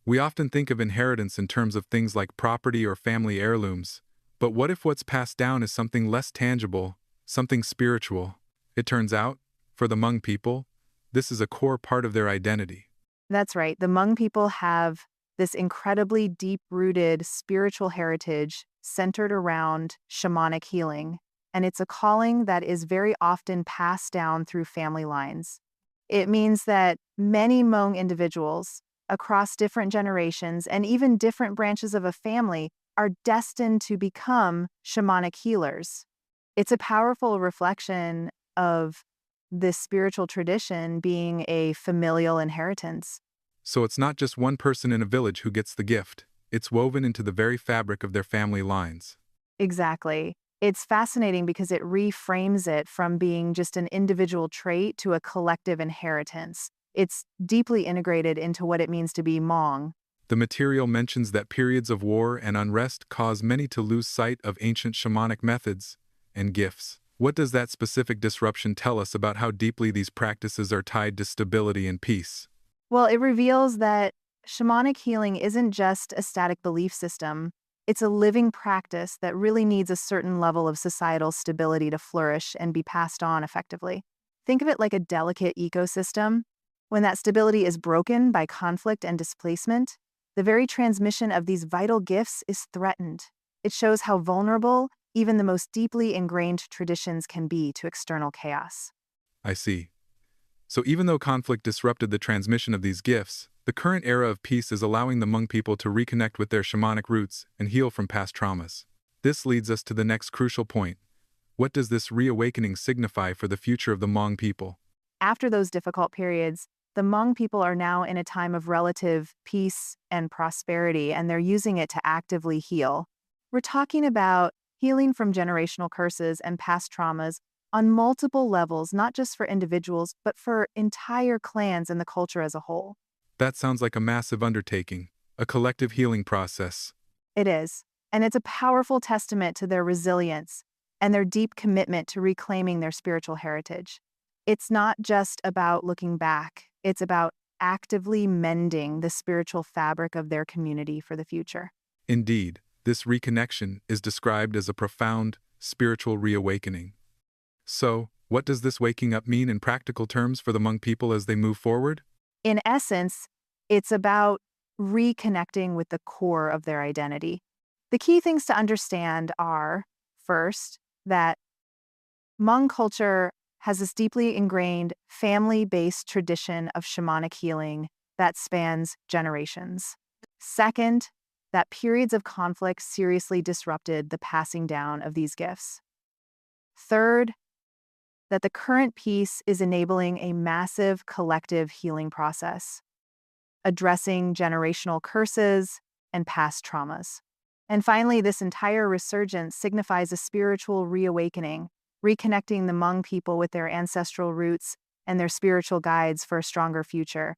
We often think of inheritance in terms of things like property or family heirlooms, but what if what's passed down is something less tangible, something spiritual? It turns out, for the Hmong people, this is a core part of their identity. That's right. The Hmong people have this incredibly deep-rooted spiritual heritage centered around shamanic healing, and it's a calling that is very often passed down through family lines. It means that many Hmong individuals across different generations and even different branches of a family are destined to become shamanic healers. It's a powerful reflection of this spiritual tradition being a familial inheritance. So it's not just one person in a village who gets the gift, it's woven into the very fabric of their family lines. Exactly. It's fascinating because it reframes it from being just an individual trait to a collective inheritance. It's deeply integrated into what it means to be Hmong. The material mentions that periods of war and unrest cause many to lose sight of ancient shamanic methods and gifts. What does that specific disruption tell us about how deeply these practices are tied to stability and peace? Well, it reveals that shamanic healing isn't just a static belief system. It's a living practice that really needs a certain level of societal stability to flourish and be passed on effectively. Think of it like a delicate ecosystem. When that stability is broken by conflict and displacement, the very transmission of these vital gifts is threatened. It shows how vulnerable even the most deeply ingrained traditions can be to external chaos. I see. So even though conflict disrupted the transmission of these gifts, the current era of peace is allowing the Hmong people to reconnect with their shamanic roots and heal from past traumas. This leads us to the next crucial point. What does this reawakening signify for the future of the Hmong people? After those difficult periods, the Hmong people are now in a time of relative peace and prosperity, and they're using it to actively heal. We're talking about healing from generational curses and past traumas on multiple levels, not just for individuals, but for entire clans and the culture as a whole. That sounds like a massive undertaking, a collective healing process. It is, and it's a powerful testament to their resilience and their deep commitment to reclaiming their spiritual heritage. It's not just about looking back, it's about actively mending the spiritual fabric of their community for the future. Indeed, this reconnection is described as a profound, spiritual reawakening. So, what does this waking up mean in practical terms for the Hmong people as they move forward? In essence, it's about reconnecting with the core of their identity. The key things to understand are, first, that Hmong culture has this deeply ingrained family-based tradition of shamanic healing that spans generations. Second, that periods of conflict seriously disrupted the passing down of these gifts. Third, that the current peace is enabling a massive collective healing process, addressing generational curses and past traumas. And finally, this entire resurgence signifies a spiritual reawakening, reconnecting the Hmong people with their ancestral roots and their spiritual guides for a stronger future.